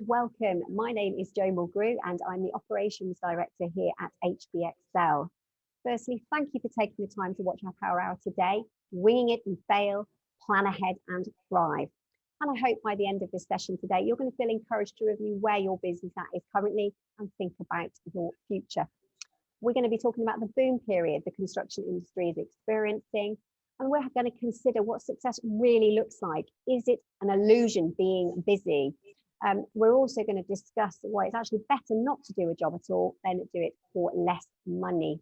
welcome. My name is Jo Mulgrew and I'm the Operations Director here at HB Excel. Firstly, thank you for taking the time to watch our Power Hour today. Winging it and fail, plan ahead and thrive. And I hope by the end of this session today, you're going to feel encouraged to review where your business is currently and think about your future. We're going to be talking about the boom period the construction industry is experiencing, and we're going to consider what success really looks like. Is it an illusion being busy? We're also going to discuss why it's actually better not to do a job at all than do it for less money.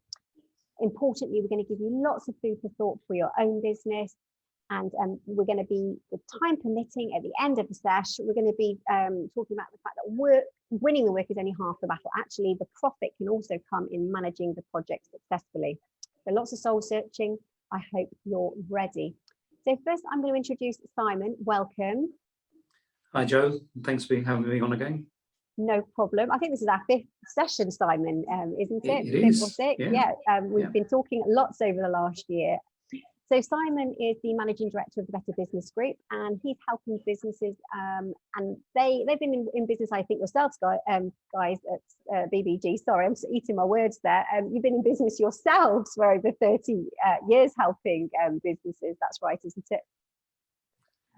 Importantly, we're going to give you lots of food for thought for your own business. And we're going to be, with time permitting, at the end of the session, we're going to be talking about the fact that winning the work is only half the battle. Actually, the profit can also come in managing the project successfully. So lots of soul searching. I hope you're ready. So first, I'm going to introduce Simon. Welcome. Hi, Jo. Thanks for having me on again. No problem. I think this is our 5th session, Simon, isn't it? It is. 5th or 6th? Yeah. We've been talking lots over the last year. So Simon is the Managing Director of the Better Business Group, and he's helping businesses, and they've been in business, I think yourselves, guys at BBG, sorry, I'm eating my words there. You've been in business yourselves for over 30 years helping businesses, that's right, isn't it?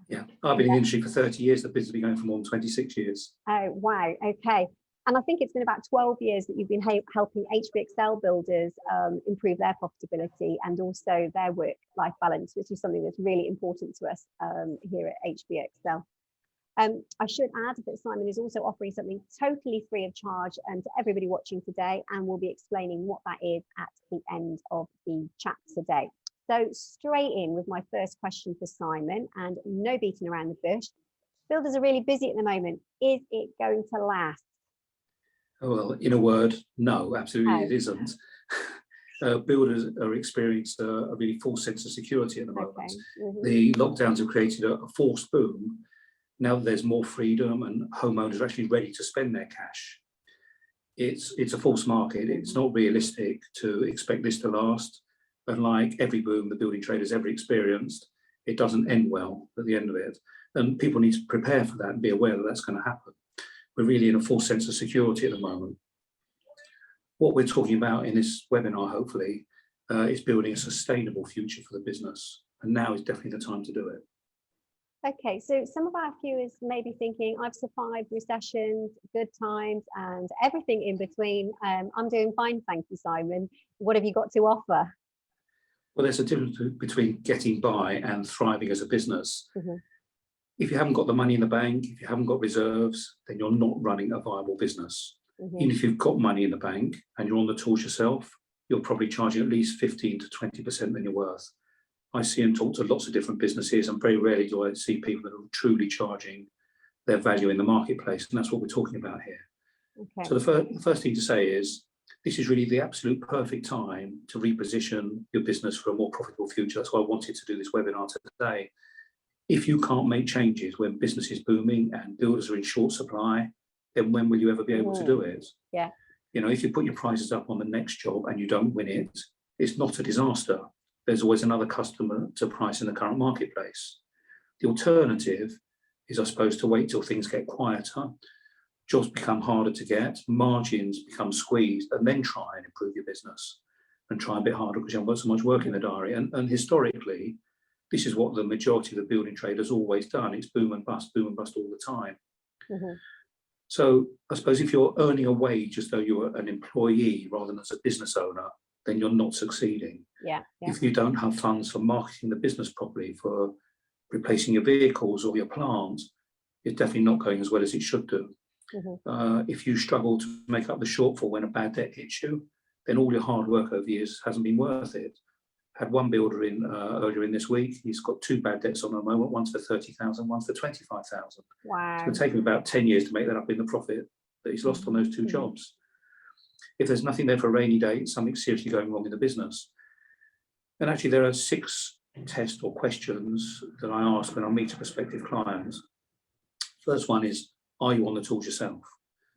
Yeah, I've been in the industry for 30 years, the business has been going for more than 26 years. Oh, wow, okay. And I think it's been about 12 years that you've been helping HB Excel builders improve their profitability and also their work-life balance, which is something that's really important to us here at HB Excel. I should add that Simon is also offering something totally free of charge to everybody watching today, and we'll be explaining what that is at the end of the chat today. So straight in with my first question for Simon, and no beating around the bush. Builders are really busy at the moment. Is it going to last? Well, in a word, no, absolutely it isn't. Builders are experiencing a really false sense of security at the moment. Okay. The lockdowns have created a forced boom. Now that there's more freedom and homeowners are actually ready to spend their cash, it's a false market. It's not realistic to expect this to last. And like every boom the building trade has ever experienced, it doesn't end well at the end of it. And people need to prepare for that and be aware that that's going to happen. We're really in a false sense of security at the moment. What we're talking about in this webinar, hopefully, is building a sustainable future for the business. And now is definitely the time to do it. Okay, so some of our viewers may be thinking, I've survived recessions, good times, and everything in between. I'm doing fine, thank you, Simon. What have you got to offer? Well, there's a difference between getting by and thriving as a business. Mm-hmm. If you haven't got the money in the bank, if you haven't got reserves, then you're not running a viable business. Mm-hmm. Even if you've got money in the bank and you're on the tools yourself, you're probably charging at least 15 to 20% than you're worth. I see and talk to lots of different businesses, and very rarely do I see people that are truly charging their value in the marketplace, and that's what we're talking about here. Okay. So the first thing to say is, this is really the absolute perfect time to reposition your business for a more profitable future. That's why I wanted to do this webinar today. If you can't make changes when business is booming and builders are in short supply, then when will you ever be able to do it? Yeah. You know, if you put your prices up on the next job and you don't win it, it's not a disaster. There's always another customer to price in the current marketplace. The alternative is, I suppose, to wait till things get quieter, jobs become harder to get, margins become squeezed, and then try and improve your business and try a bit harder because you haven't got so much work in the diary. And historically, this is what the majority of the building trade has always done. It's boom and bust all the time. Mm-hmm. So I suppose if you're earning a wage as though you're an employee rather than as a business owner, then you're not succeeding. Yeah. If you don't have funds for marketing the business properly, for replacing your vehicles or your plant, it's definitely not going as well as it should do. Mm-hmm. If you struggle to make up the shortfall when a bad debt hits you, then all your hard work over years hasn't been worth it. Had one builder in earlier in this week. He's got 2 bad debts on at the moment, one's for 30,000, one's for 25,000. Wow. It's going to take him about 10 years to make that up in the profit that he's lost on those 2 jobs. If there's nothing there for a rainy day, something's seriously going wrong in the business. And actually there are 6 tests or questions that I ask when I meet a prospective client. First one is, are you on the tools yourself?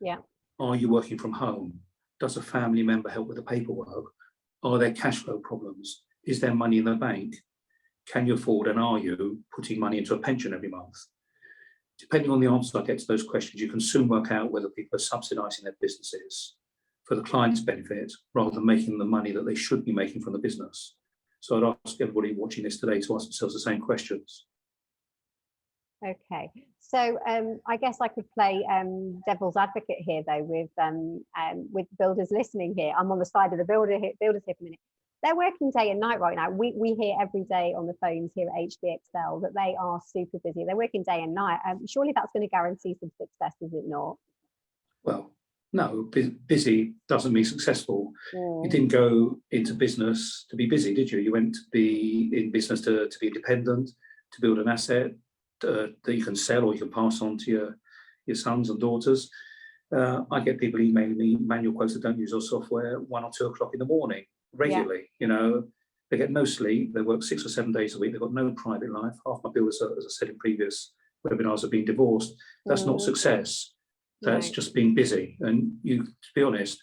Yeah. Are you working from home? Does a family member help with the paperwork? Are there cash flow problems? Is there money in the bank? Can you afford, and are you putting money into a pension every month? depending on the answer I get to those questions, you can soon work out whether people are subsidising their businesses for the client's benefit rather than making the money that they should be making from the business. So I'd ask everybody watching this today to ask themselves the same questions. Okay, so I guess I could play devil's advocate here, though, with builders listening here. I'm on the side of the builders here for a minute. They're working day and night right now. We hear every day on the phones here at HBXL that they are super busy. They're working day and night. Surely that's going to guarantee some success, is it not? Well, no, busy doesn't mean successful. You didn't go into business to be busy, did you? You went to be in business to be independent, to build an asset that you can sell or you can pass on to your sons and daughters. I get people emailing me manual quotes that don't use our software 1 or 2 o'clock in the morning regularly. Yeah. You know, they get no sleep. They work 6 or 7 days a week. They've got no private life. Half my builders, as I said in previous webinars, have been divorced. That's not success. That's just being busy. And you, to be honest,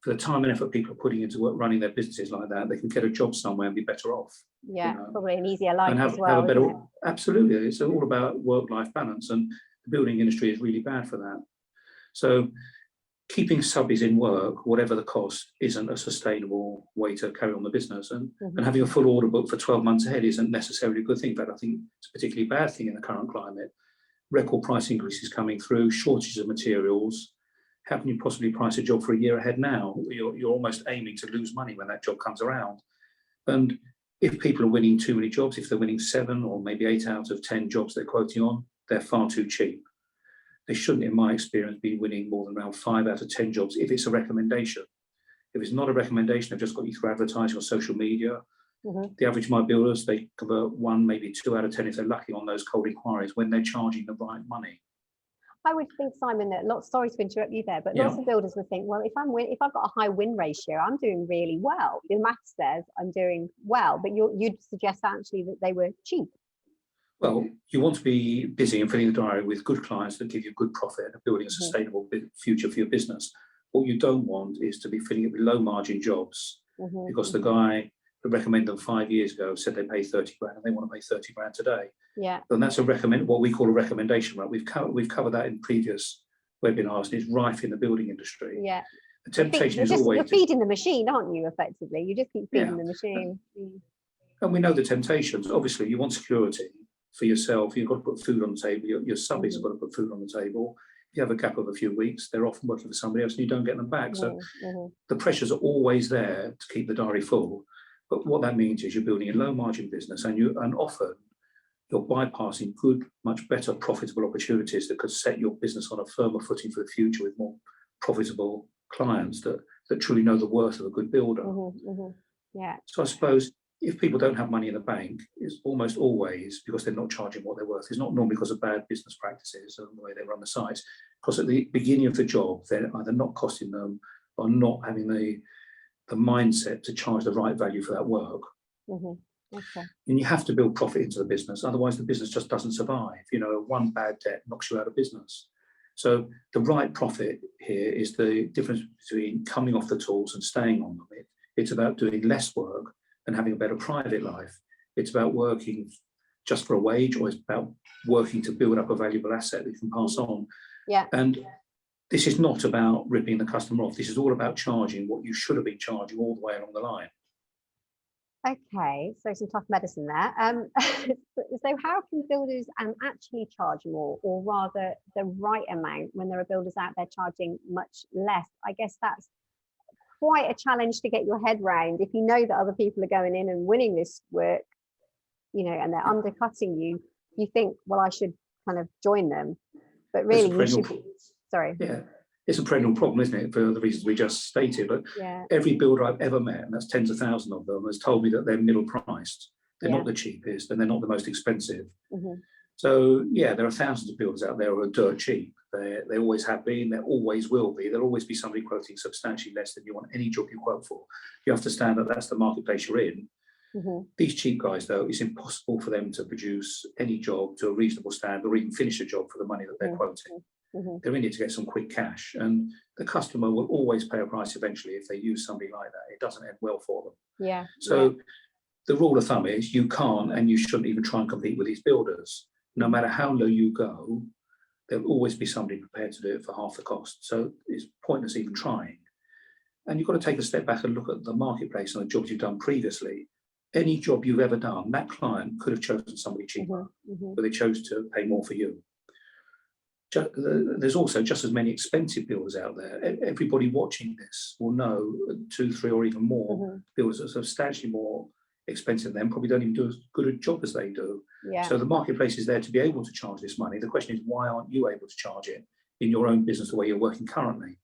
for the time and effort people are putting into work running their businesses like that, they can get a job somewhere and be better off. Yeah, you know, probably an easier life have, as well. Have a better, absolutely. It's all about work-life balance, and the building industry is really bad for that. So keeping subbies in work, whatever the cost, isn't a sustainable way to carry on the business. And having a full order book for 12 months ahead isn't necessarily a good thing. But I think it's a particularly bad thing in the current climate. Record price increases coming through, shortages of materials. How can you possibly price a job for a year ahead now? You're almost aiming to lose money when that job comes around. And if people are winning too many jobs, if they're winning 7 or maybe 8 out of 10 jobs they're quoting on, they're far too cheap. They shouldn't, in my experience, be winning more than around 5 out of 10 jobs if it's a recommendation. If it's not a recommendation, they've just got you through advertising or social media. The average my builders, they convert 1, maybe 2 out of 10 if they're lucky on those cold inquiries when they're charging the right money. I would think, Simon, that sorry to interrupt you there, but lots of builders would think, well, if I've got a high win ratio, I'm doing really well. The math says I'm doing well, but you'd suggest actually that they were cheap. Well, you want to be busy and filling the diary with good clients that give you good profit and building a sustainable future for your business. What you don't want is to be filling it with low margin jobs because the guy that recommended them 5 years ago said they pay 30 grand and they want to pay 30 grand today. Yeah. And that's what we call a recommendation, right? We've covered that in previous webinars, and it's rife in the building industry. Yeah. The temptation is always... You're feeding the machine, aren't you, effectively? You just keep feeding the machine. And we know the temptations. Obviously, you want security for yourself. You've got to put food on the table. Your subbies have got to put food on the table. If you have a gap of a few weeks, they're often working for somebody else and you don't get them back. So the pressures are always there to keep the diary full. But what that means is you're building a low margin business and often you're bypassing good, much better profitable opportunities that could set your business on a firmer footing for the future with more profitable clients that truly know the worth of a good builder. Yeah. So I suppose if people don't have money in the bank, it's almost always because they're not charging what they're worth. It's not normally because of bad business practices and the way they run the sites. Because at the beginning of the job, they're either not costing them or not having the mindset to charge the right value for that work. Okay. And you have to build profit into the business, otherwise the business just doesn't survive. You know, one bad debt knocks you out of business. So the right profit here is the difference between coming off the tools and staying on them. It's about doing less work and having a better private life. It's about working just for a wage, or it's about working to build up a valuable asset that you can pass on. Yeah. And this is not about ripping the customer off. This is all about charging what you should have been charging all the way along the line. Okay, so some tough medicine there. So how can builders actually charge more, or rather the right amount, when there are builders out there charging much less? I guess that's quite a challenge to get your head round. If you know that other people are going in and winning this work, you know, and they're undercutting you, you think, well, I should kind of join them. But really, you should be... Sorry. Yeah, it's a perennial problem, isn't it, for the reasons we just stated. But every builder I've ever met, and that's tens of thousands of them, has told me that they're middle priced. They're not the cheapest and they're not the most expensive. So, yeah, there are thousands of builders out there who are dirt cheap. They always have been, there always will be. There'll always be somebody quoting substantially less than you want any job you quote for. You understand that that's the marketplace you're in. These cheap guys, though, it's impossible for them to produce any job to a reasonable standard or even finish a job for the money that they're quoting. They're in it to get some quick cash, and the customer will always pay a price eventually if they use somebody like that. It doesn't end well for them. Yeah. So the rule of thumb is you can't and you shouldn't even try and compete with these builders. No matter how low you go, there'll always be somebody prepared to do it for half the cost. So it's pointless even trying. And you've got to take a step back and look at the marketplace and the jobs you've done previously. Any job you've ever done, that client could have chosen somebody cheaper, but they chose to pay more for you. There's also just as many expensive builders out there. Everybody watching this will know 2, 3, or even more builders are substantially more expensive than them, probably don't even do as good a job as they do. So the marketplace is there to be able to charge this money. The question is, why aren't you able to charge it in your own business the way you're working currently?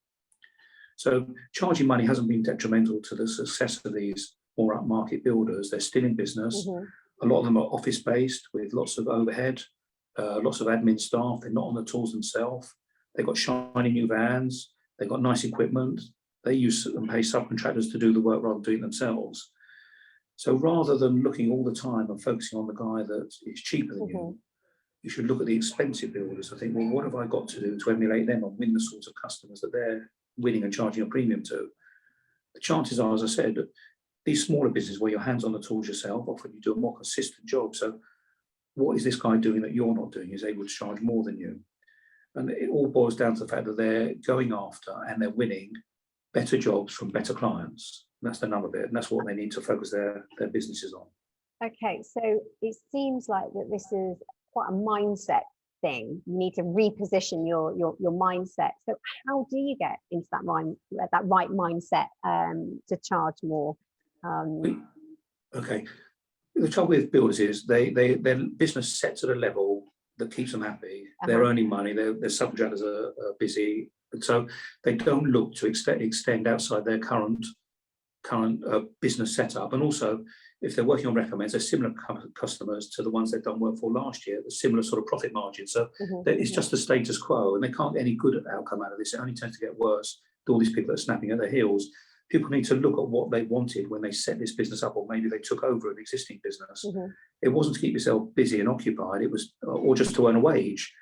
So charging money hasn't been detrimental to the success of these more upmarket builders. They're still in business. A lot of them are office-based with lots of overhead, lots of admin staff. They're not on the tools themselves. They've got shiny new vans. They've got nice equipment. They use and pay subcontractors to do the work rather than doing it themselves. So rather than looking all the time and focusing on the guy that is cheaper than you, you should look at the expensive builders. I think, well, what have I got to do to emulate them and win the sorts of customers that they're winning and charging a premium to? The chances are, as I said, that these smaller businesses where your hands on the tools yourself, often you do a more consistent job. So what is this guy doing that you're not doing? He's able to charge more than you. And it all boils down to the fact that they're going after and they're winning better jobs from better clients. And that's the number bit, and that's what they need to focus their businesses on. Okay, so it seems like that this is quite a mindset thing. You need to reposition your mindset. So how do you get into that right mindset to charge more? Okay, the trouble with builders is their business sets at a level that keeps them happy. They're earning money. Their subcontractors are busy, and so they don't look to extend outside their current business setup. And also, if they're working on recommends, they're similar customers to the ones they've done work for last year, the similar sort of profit margin. So it's just the status quo, and they can't get any good outcome out of this. It only tends to get worse with all these people that are snapping at their heels. People need to look at what they wanted when they set this business up, or maybe they took over an existing business. It wasn't to keep yourself busy and occupied. It was, or just to earn a wage.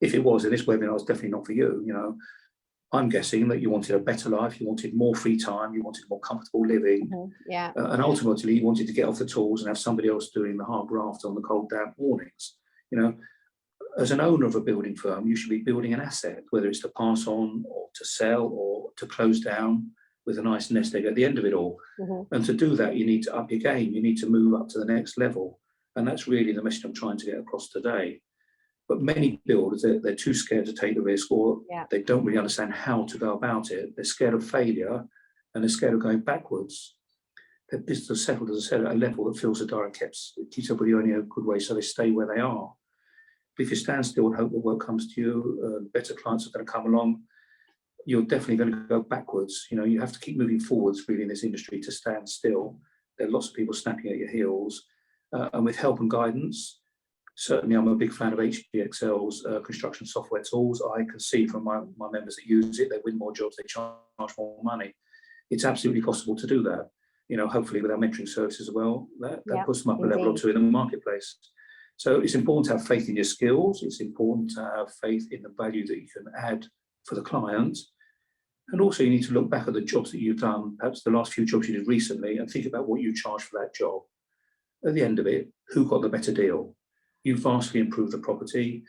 If it was, in this webinar, it's definitely not for you. You know, I'm guessing that you wanted a better life, you wanted more free time, you wanted more comfortable living, and ultimately you wanted to get off the tools and have somebody else doing the hard graft on the cold, damp mornings. You know, as an owner of a building firm, you should be building an asset, whether it's to pass on or to sell or to close down with a nice nest egg at the end of it all. And to do that, you need to up your game. You need to move up to the next level, and that's really the message I'm trying to get across today. But many builders, they're too scared to take the risk, or they don't really understand how to go about it. They're scared of failure, and they're scared of going backwards. Their business is settled, as I said, at a level that fills the direct keeps everybody only a good way, so they stay where they are. But if you stand still and hope that work comes to you, better clients are going to come along, you're definitely going to go backwards. You know, you have to keep moving forwards really in this industry to stand still. There are lots of people snapping at your heels, and with help and guidance. Certainly, I'm a big fan of HBXL's construction software tools. I can see from my members that use it, they win more jobs, they charge more money. It's absolutely possible to do that. You know, hopefully with our mentoring service as well, that puts them up a level or two in the marketplace. So it's important to have faith in your skills. It's important to have faith in the value that you can add for the client. And also you need to look back at the jobs that you've done, perhaps the last few jobs you did recently, and think about what you charged for that job. At the end of it, who got the better deal? You vastly improved the property.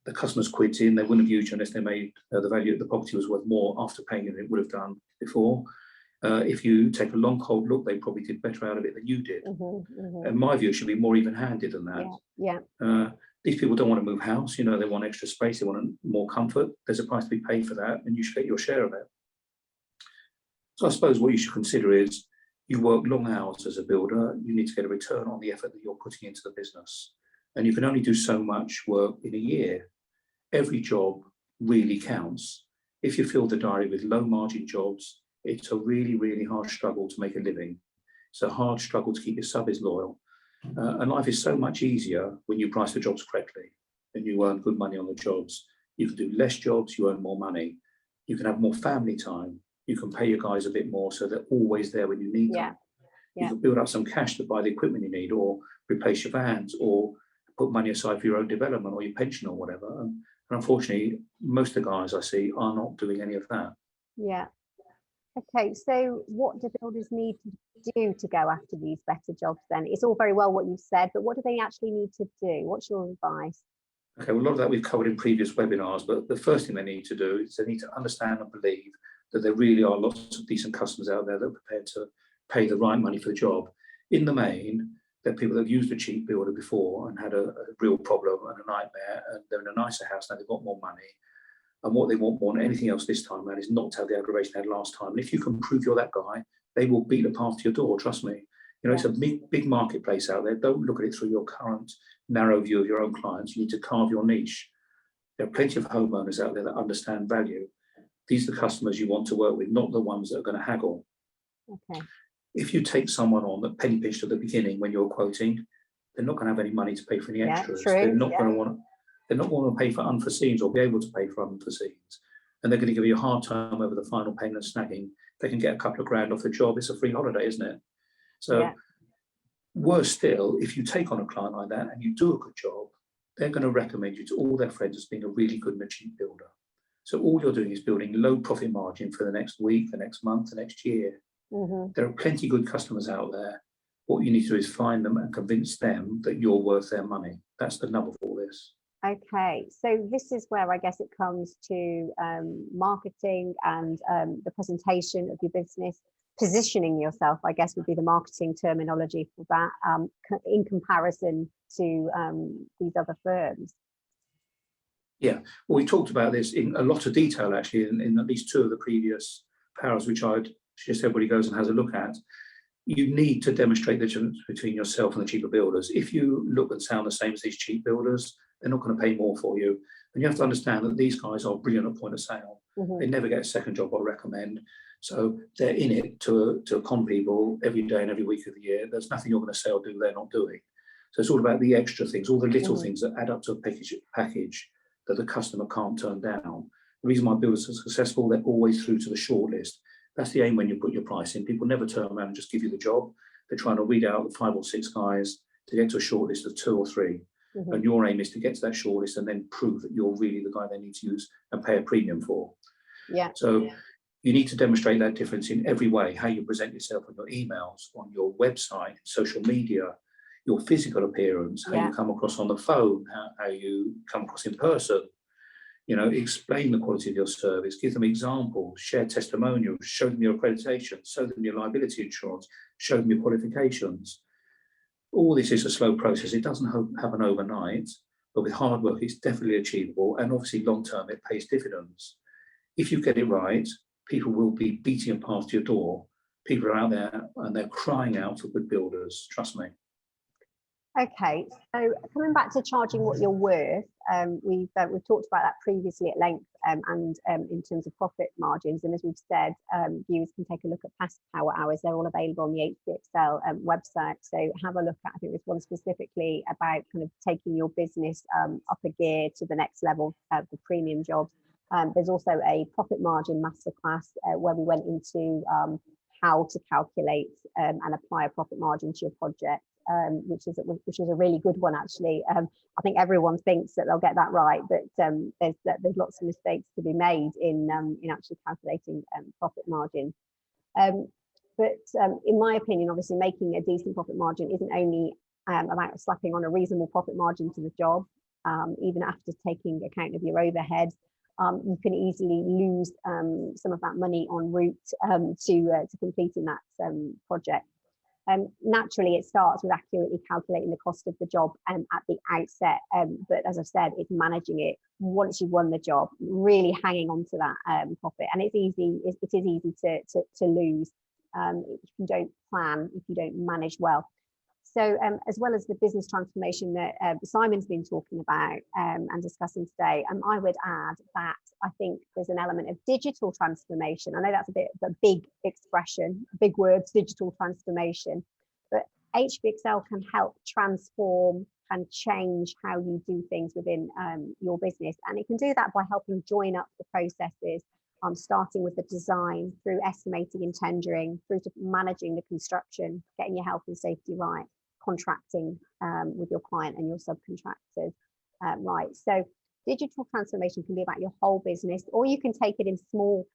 The customers quit in. They wouldn't have used you unless they made the value of the property was worth more after paying it than it would have done before. If you take a long, cold look, they probably did better out of it than you did. In my view, it should be more even-handed than that. These people don't want to move house. You know, they want extra space. They want more comfort. There's a price to be paid for that, and you should get your share of it. So I suppose what you should consider is you work long hours as a builder. You need to get a return on the effort that you're putting into the business. And you can only do so much work in a year. Every job really counts. If you fill the diary with low margin jobs, it's a really, really hard struggle to make a living. It's a hard struggle to keep your subbies loyal. And life is so much easier when you price the jobs correctly and you earn good money on the jobs. You can do less jobs, you earn more money. You can have more family time. You can pay your guys a bit more so they're always there when you need them. You can build up some cash to buy the equipment you need, or replace your vans, or put money aside for your own development or your pension or whatever. And unfortunately, most of the guys I see are not doing any of that. Okay, so what do builders need to do to go after these better jobs then? It's all very well what you've said, but what do they actually need to do? What's your advice? Okay, well, a lot of that we've covered in previous webinars, but the first thing they need to do is they need to understand and believe that there really are lots of decent customers out there that are prepared to pay the right money for the job. In the main, there are people that have used a cheap builder before and had a real problem and a nightmare, and they're in a nicer house now, they've got more money. And what they want more than anything else this time around is not to have the aggravation they had last time. And if you can prove you're that guy, they will beat the path to your door, trust me. You know, it's a big marketplace out there. Don't look at it through your current narrow view of your own clients. You need to carve your niche. There are plenty of homeowners out there that understand value. These are the customers you want to work with, not the ones that are going to haggle. Okay. If you take someone on that penny pinched at the beginning when you're quoting, they're not going to have any money to pay for any extras. They're not going to want. They're not going to pay for unforeseens or be able to pay for unforeseens, and they're going to give you a hard time over the final payment and snagging. They can get a couple of grand off the job. It's a free holiday, isn't it? So, worse still, if you take on a client like that and you do a good job, they're going to recommend you to all their friends as being a really good and a cheap builder. So all you're doing is building low profit margin for the next week, the next month, the next year. There are plenty of good customers out there. What you need to do is find them and convince them that you're worth their money. That's the nub of all this. Okay, so this is where I guess it comes to marketing and the presentation of your business. Positioning yourself, I guess, would be the marketing terminology for that, in comparison to these other firms. Yeah, well, we talked about this in a lot of detail, actually, in at least two of the previous powers, which I'd suggest everybody goes and has a look at. You need to demonstrate the difference between yourself and the cheaper builders. If you look and sound the same as these cheap builders, they're not going to pay more for you. And you have to understand that these guys are brilliant at point of sale. They never get a second job, I recommend. So they're in it to con people every day and every week of the year. There's nothing you're going to say or do they're not doing. So it's all about the extra things, all the little things that add up to a package that the customer can't turn down. The reason why builders are successful, they're always through to the shortlist. That's the aim when you put your price in. People never turn around and just give you the job. They're trying to weed out the 5 or 6 guys to get to a shortlist of 2 or 3. And your aim is to get to that shortlist and then prove that you're really the guy they need to use and pay a premium for. So you need to demonstrate that difference in every way, how you present yourself on your emails, on your website, social media, your physical appearance, how you come across on the phone, how you come across in person. You know, explain the quality of your service, give them examples, share testimonials, show them your accreditation, show them your liability insurance, show them your qualifications. All this is a slow process. It doesn't happen overnight, but with hard work, it's definitely achievable. And obviously, long term, it pays dividends. If you get it right, people will be beating a path to your door. People are out there and they're crying out for good builders. Trust me. Okay, so coming back to charging what you're worth, we've talked about that previously at length, and in terms of profit margins. And as we've said, viewers can take a look at past power hours. They're all available on the HBXL website. So have a look at, I think there's one specifically about kind of taking your business up a gear to the next level of the premium jobs. There's also a profit margin masterclass where we went into how to calculate and apply a profit margin to your project. Which is a really good one, actually. I think everyone thinks that they'll get that right, but there's lots of mistakes to be made in actually calculating profit margin. But in my opinion, obviously, making a decent profit margin isn't only about slapping on a reasonable profit margin to the job. Even after taking account of your overhead, you can easily lose some of that money en route to completing that project. Naturally, it starts with accurately calculating the cost of the job at the outset. But as I've said, it's managing it once you've won the job, really hanging on to that profit. And it is easy to lose if you don't plan, if you don't manage well. So as well as the business transformation that Simon's been talking about and discussing today, I would add that I think there's an element of digital transformation. I know that's a bit of a big expression, big words, digital transformation, but HBXL can help transform and change how you do things within your business. And it can do that by helping join up the processes, starting with the design, through estimating and tendering, through to managing the construction, getting your health and safety right, contracting with your client and your subcontractors right. So digital transformation can be about your whole business, or you can take it in small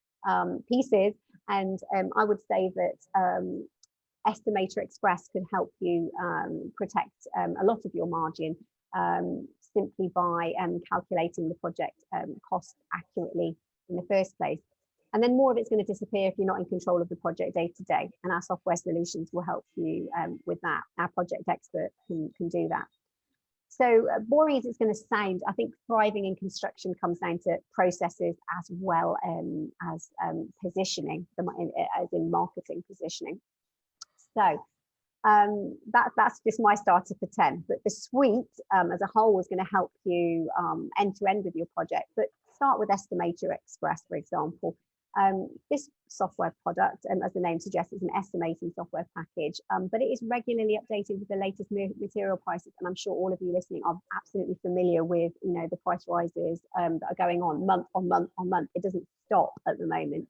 pieces. And I would say that Estimat Express could help you protect a lot of your margin simply by calculating the project cost accurately in the first place. And then more of it's going to disappear if you're not in control of the project day to day. And our software solutions will help you with that. Our project expert can do that. So boring as it's going to sound, I think thriving in construction comes down to processes as well as positioning, as in marketing positioning. So that's just my starter for 10. But the suite as a whole is going to help you end to end with your project. But start with Estimat Express, for example. This software product, as the name suggests, is an estimating software package, but it is regularly updated with the latest material prices. And I'm sure all of you listening are absolutely familiar with, the price rises that are going on month on month on month. It doesn't stop at the moment.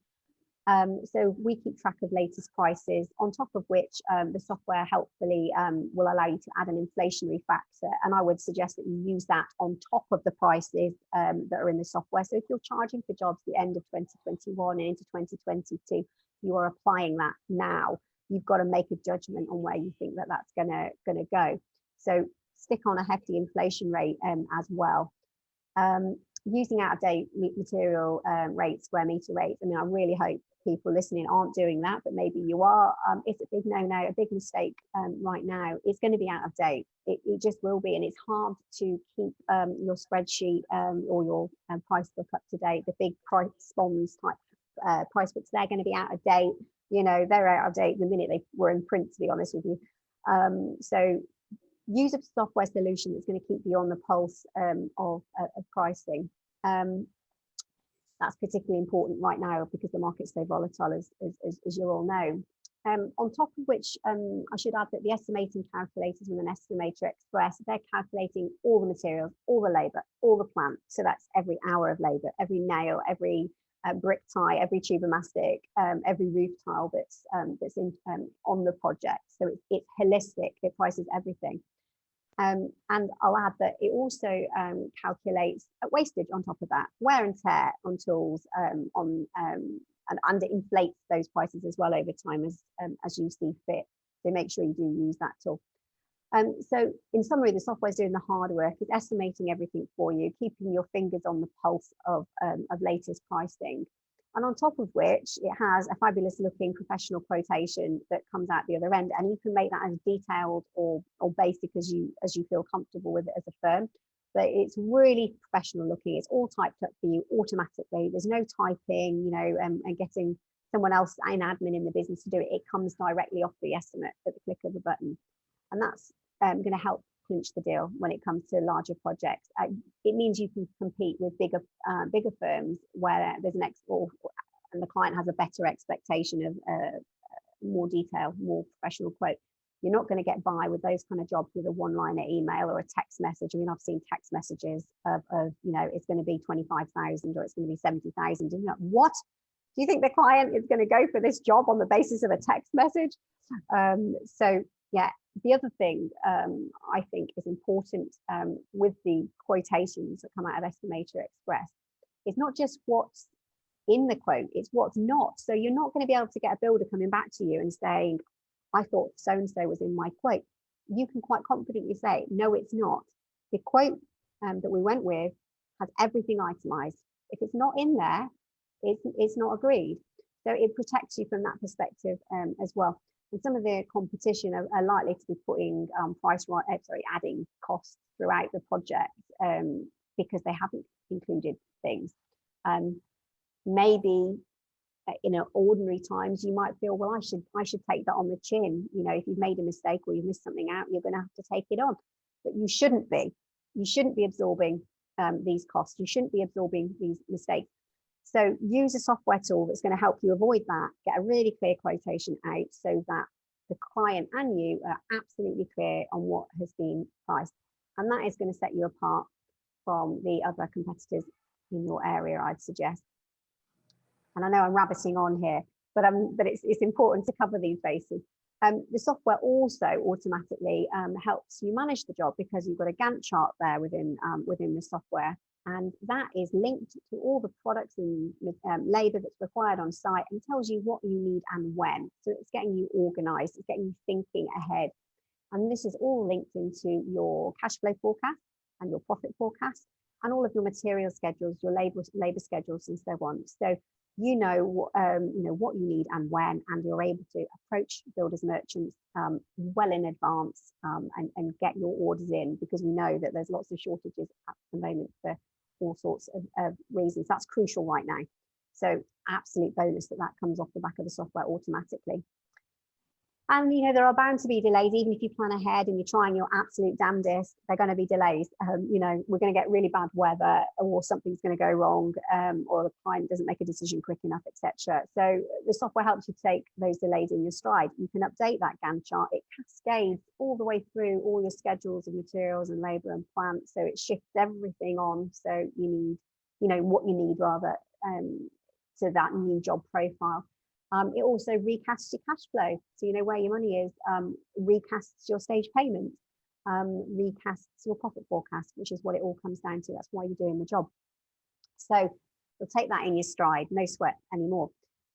So we keep track of latest prices, on top of which the software helpfully will allow you to add an inflationary factor. And I would suggest that you use that on top of the prices that are in the software. So if you're charging for jobs at the end of 2021 and into 2022, you are applying that now. You've got to make a judgment on where you think that that's gonna go. So stick on a hefty inflation rate as well. Using out-of-date material rates, square meter rates. I mean, I really hope people listening aren't doing that, but maybe you are. It's a big no-no, a big mistake right now. It's going to be out of date. It just will be, and it's hard to keep your spreadsheet or your price book up to date. The big price bonds type price books, they're going to be out of date. They're out of date the minute they were in print, to be honest with you. So use a software solution that's going to keep you on the pulse of pricing. That's particularly important right now because the market's so volatile, as you all know. On top of which, I should add that the estimating calculators with an Estimat Express, they're calculating all the materials, all the labour, all the plant. So that's every hour of labour, every nail, every brick tie, every tube of mastic, every roof tile that's in, on the project. So it's holistic. It prices everything. And I'll add that it also calculates wastage on top of that, wear and tear on tools, and it inflates those prices as well over time as you see fit. So make sure you do use that tool. So in summary, the software is doing the hard work. It's estimating everything for you, keeping your fingers on the pulse of latest pricing. And on top of which, it has a fabulous looking professional quotation that comes out the other end. And you can make that as detailed or basic as you feel comfortable with it as a firm. But it's really professional looking. It's all typed up for you automatically. There's no typing, and getting someone else in admin in the business to do it. It comes directly off the estimate at the click of a button. And that's going to help clinch the deal when it comes to larger projects. It means you can compete with bigger firms where there's an and the client has a better expectation of more detail, more professional quote. You're not going to get by with those kind of jobs with a one-liner email or a text message. I mean, I've seen text messages of it's going to be 25,000 or it's going to be 70,000. And you're like, what? Do you think the client is going to go for this job on the basis of a text message? So yeah. The other thing I think is important with the quotations that come out of Estimat Express, it's not just what's in the quote, it's what's not. So you're not going to be able to get a builder coming back to you and saying, I thought so-and-so was in my quote. You can quite confidently say, no, it's not. The quote that we went with has everything itemized. If it's not in there, it's not agreed. So it protects you from that perspective as well. And some of the competition are likely to be putting adding costs throughout the project because they haven't included things. Maybe in ordinary times you might feel, well, I should take that on the chin. If you've made a mistake or you've missed something out, you're going to have to take it on. But you shouldn't be. You shouldn't be absorbing these costs. You shouldn't be absorbing these mistakes. So use a software tool that's going to help you avoid that, get a really clear quotation out so that the client and you are absolutely clear on what has been priced. And that is going to set you apart from the other competitors in your area, I'd suggest. And I know I'm rabbiting on here, but it's important to cover these bases. The software also automatically helps you manage the job because you've got a Gantt chart there within the software. And that is linked to all the products and labour that's required on site and tells you what you need and when. So it's getting you organised, it's getting you thinking ahead. And this is all linked into your cash flow forecast and your profit forecast and all of your material schedules, your labor schedules and so on. So you know what you need and when, and you're able to approach builders merchants well in advance and get your orders in, because we know that there's lots of shortages at the moment for all sorts of reasons. That's crucial right now. So absolute bonus that comes off the back of the software automatically. And there are bound to be delays, even if you plan ahead and you're trying your absolute damnedest. They're going to be delays. We're going to get really bad weather, or something's going to go wrong, or the client doesn't make a decision quick enough, etc. So the software helps you take those delays in your stride. You can update that Gantt chart. It cascades all the way through all your schedules of materials and labour and plant. So it shifts everything on. So you need, what you need rather, to that new job profile. It also recasts your cash flow, so you know where your money is, recasts your stage payment, recasts your profit forecast, which is what it all comes down to. That's why you're doing the job. So you'll take that in your stride, no sweat anymore.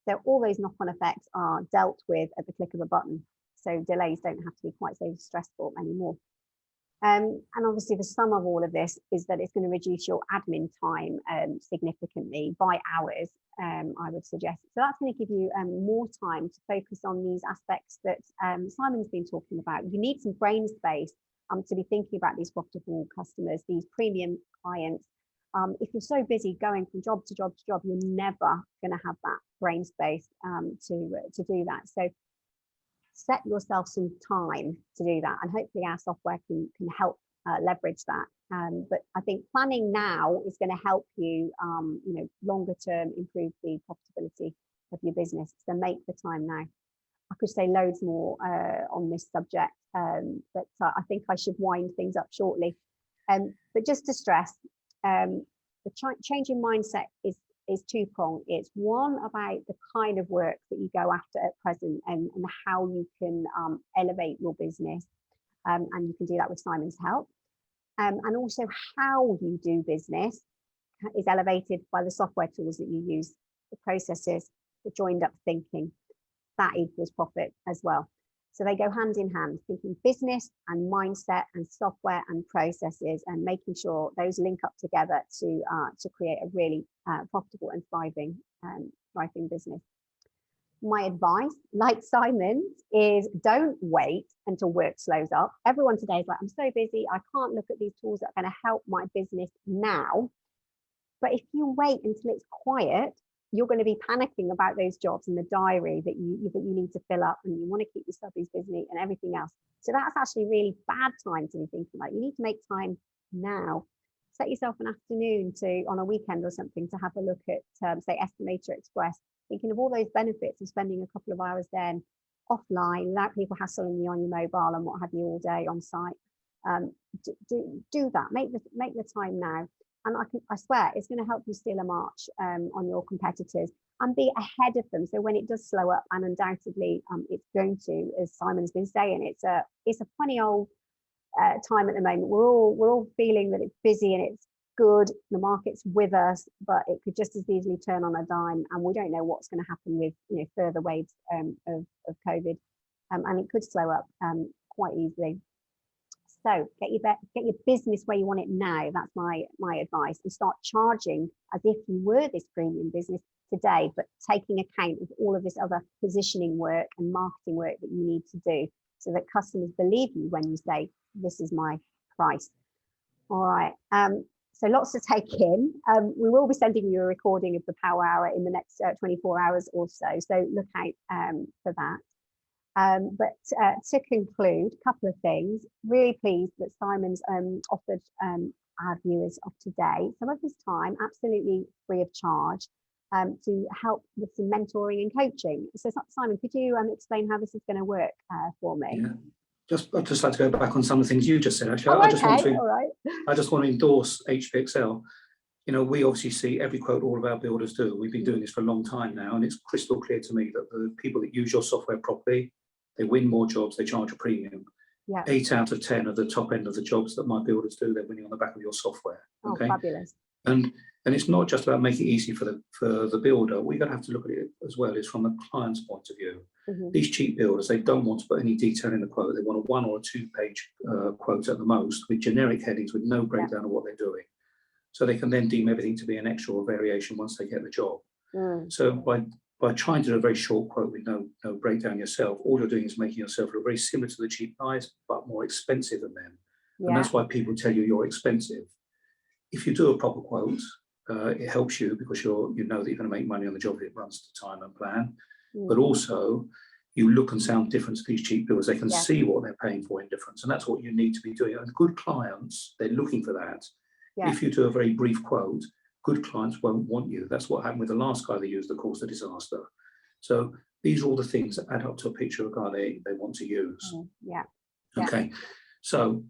So all those knock-on effects are dealt with at the click of a button. So delays don't have to be quite so stressful anymore. And obviously the sum of all of this is that it's going to reduce your admin time significantly by hours, I would suggest. So that's going to give you more time to focus on these aspects that Simon's been talking about. You need some brain space to be thinking about these profitable customers, these premium clients. If you're so busy going from job to job to job, you're never going to have that brain space to do that. So set yourself some time to do that, and hopefully our software can help leverage that. But I think planning now is going to help you, longer term improve the profitability of your business. So make the time now. I could say loads more on this subject, but I think I should wind things up shortly. But just to stress, the change in mindset is two-pronged. It's one about the kind of work that you go after at present and how you can elevate your business. And you can do that with Simon's help. And also how you do business is elevated by the software tools that you use, the processes, the joined up thinking. That equals profit as well. So they go hand in hand, thinking business and mindset and software and processes, and making sure those link up together to create a really profitable and thriving business. My advice, like Simon's, is don't wait until work slows up. Everyone today is like, I'm so busy, I can't look at these tools that are going to help my business now. But if you wait until it's quiet, you're going to be panicking about those jobs in the diary that you need to fill up, and you want to keep your subbies busy and everything else. So that's actually a really bad time to be thinking about. You need to make time now. Set yourself an afternoon on a weekend or something to have a look at, say, Estimat Express, thinking of all those benefits of spending a couple of hours then offline without people hassling you on your mobile and what have you all day on site. Do that. Make the time now. And I swear it's going to help you steal a march on your competitors and be ahead of them. So when it does slow up, and undoubtedly it's going to, as Simon's been saying, it's a funny old time at the moment. We're all feeling that it's busy and it's good. The market's with us, but it could just as easily turn on a dime, and we don't know what's going to happen with further waves of COVID, and it could slow up quite easily. So get your business where you want it now. That's my advice, and start charging as if you were this premium business today, but taking account of all of this other positioning work and marketing work that you need to do, so that customers believe you when you say, this is my price. All right. So lots to take in. We will be sending you a recording of the Power Hour in the next 24 hours or so. So look out for that. But to conclude, a couple of things. Really pleased that Simon's offered our viewers of today some of his time, absolutely free of charge, to help with some mentoring and coaching. So Simon, could you explain how this is going to work for me? Yeah. I'd just like to go back on some of the things you just said, actually. Oh, I just want to endorse HPXL. We obviously see every quote all of our builders do. We've been doing this for a long time now, and it's crystal clear to me that the people that use your software properly, they win more jobs, they charge a premium. Yeah. 8 out of 10 of the top end of the jobs that my builders do, they're winning on the back of your software. Okay? Oh, fabulous. And it's not just about making it easy for the builder. We're going to have to look at it as well as from the client's point of view. These cheap builders, they don't want to put any detail in the quote. They want a 1 or 2 page quote at the most, with generic headings with no breakdown of what they're doing. So they can then deem everything to be an extra or variation once they get the job. So by trying to do a very short quote with no breakdown yourself, all you're doing is making yourself look very similar to the cheap guys, but more expensive than them. And that's why people tell you you're expensive. If you do a proper quote, it helps you because you know that you're going to make money on the job if it runs to time and plan. But also, you look and sound different to these cheap builders. They can see what they're paying for in difference, and that's what you need to be doing. And good clients, they're looking for that. If you do a very brief quote, good clients won't want you. That's what happened with the last guy they used that caused the disaster. So these are all the things that add up to a picture of a guy they want to use. Okay, so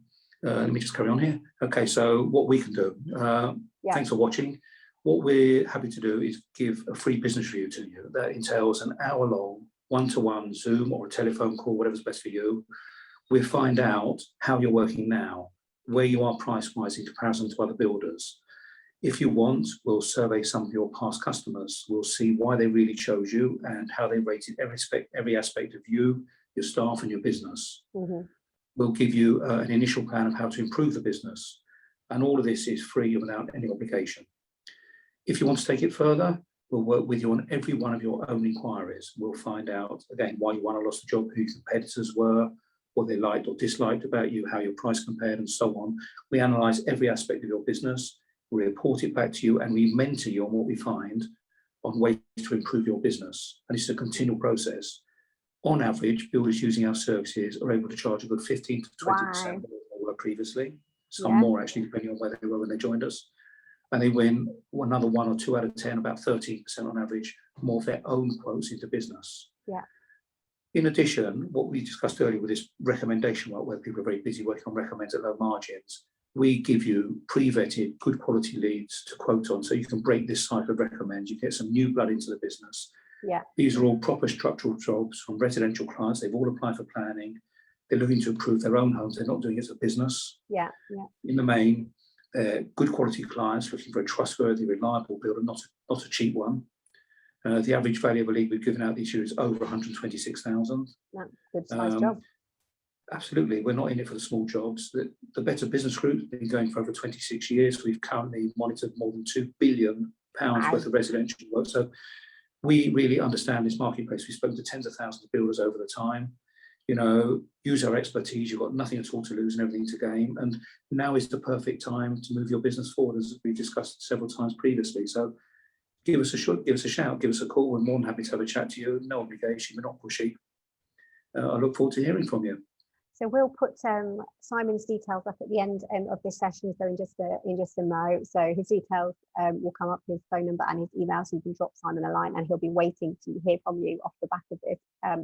let me just carry on here. Okay, so what we can do, thanks for watching. What we're happy to do is give a free business review to you. That entails an hour-long one-to-one Zoom or a telephone call, whatever's best for you. We'll find out how you're working now, where you are price-wise in comparison to other builders. If you want, we'll survey some of your past customers. We'll see why they really chose you and how they rated every aspect of you, your staff and your business. We'll give you an initial plan of how to improve the business. And all of this is free and without any obligation. If you want to take it further, we'll work with you on every one of your own inquiries. We'll find out, again, why you won or lost the job, who your competitors were, what they liked or disliked about you, how your price compared, and so on. We analyse every aspect of your business, we report it back to you, and we mentor you on what we find on ways to improve your business. And it's a continual process. On average, builders using our services are able to charge a good 15 to 20% more than they were previously. Some more, actually, depending on where they were when they joined us. And they win another 1 or 2 out of 10, about 13% on average, more of their own quotes into business. In addition, what we discussed earlier with this recommendation work, where people are very busy working on recommends at low margins, we give you pre-vetted, good quality leads to quote on, so you can break this cycle of recommends. You get some new blood into the business. These are all proper structural jobs from residential clients. They've all applied for planning. They're looking to improve their own homes. They're not doing it as a business. In the main, good quality clients looking for a trustworthy, reliable builder, not a cheap one. The average value of a lead we've given out this year is over 126,000. Good size job. Absolutely, we're not in it for the small jobs. The Better Business Group has been going for over 26 years. We've currently monitored more than £2 billion worth of residential work. So we really understand this marketplace. We've spoken to tens of thousands of builders over the time. You know, use our expertise. You've got nothing at all to lose and everything to gain. And now is the perfect time to move your business forward, as we discussed several times previously. So give us a shout, give us a call. We're more than happy to have a chat to you. No obligation, we're not pushy. I look forward to hearing from you. So we'll put Simon's details up at the end of this session, so in just a mo. So his details will come up, his phone number and his email, so you can drop Simon a line, and he'll be waiting to hear from you off the back of this.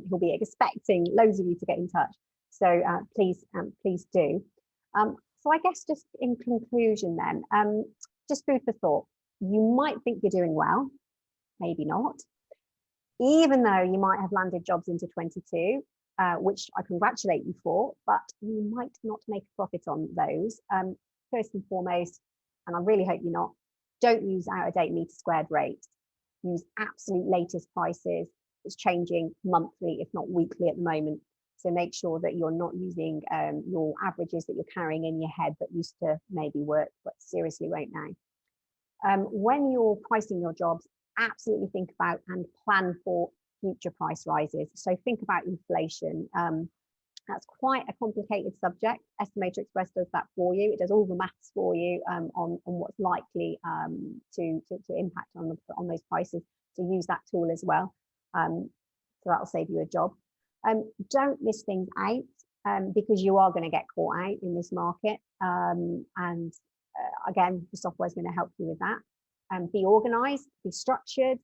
He'll be expecting loads of you to get in touch. So please do. So I guess just in conclusion then, just food for thought. You might think you're doing well, maybe not. Even though you might have landed jobs into 22, which I congratulate you for, but you might not make a profit on those. First and foremost, and I really hope you're not, don't use out-of-date meter squared rates. Use absolute latest prices. It's changing monthly, if not weekly at the moment. So make sure that you're not using your averages that you're carrying in your head that used to maybe work, but seriously won't now. When you're pricing your jobs, absolutely think about and plan for future price rises. So think about inflation. That's quite a complicated subject. Estimat Express does that for you. It does all the maths for you on what's likely to impact on those prices. So use that tool as well. So that'll save you a job. Don't miss things out because you are going to get caught out in this market. Again, the software is going to help you with that. Be organised, be structured.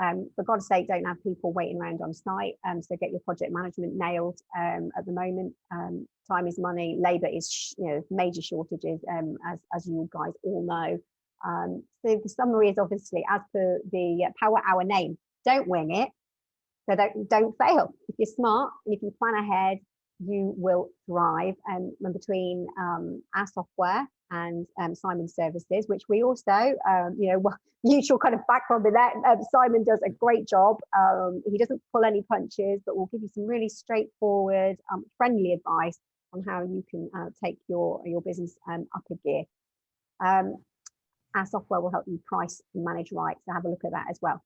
For God's sake, don't have people waiting around on site. So get your project management nailed. At the moment, time is money. Labour is, major shortages, as you guys all know. So the summary is obviously, as per the Power Hour name, don't wing it. So don't fail. If you're smart and if you plan ahead, you will thrive. And between our software and Simon's services, which we also, mutual kind of background with that. Simon does a great job. He doesn't pull any punches, but will give you some really straightforward, friendly advice on how you can take your business up a gear. Our software will help you price and manage right. So have a look at that as well.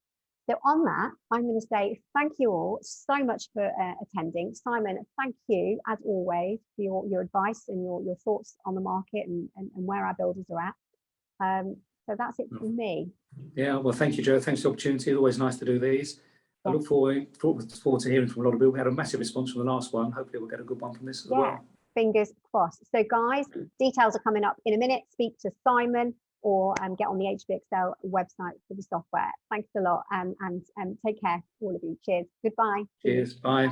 So on that, I'm going to say thank you all so much for attending. Simon, thank you as always for your advice and your thoughts on the market and where our builders are at. So that's it from me. Yeah, well, thank you, Joe. Thanks for the opportunity. It's always nice to do these. I look forward to hearing from a lot of people. We had a massive response from the last one. Hopefully we'll get a good one from this as well. Fingers crossed. So guys, details are coming up in a minute. Speak to Simon or get on the HBXL website for the software. Thanks a lot and take care, all of you. Cheers. Goodbye. Cheers. Bye.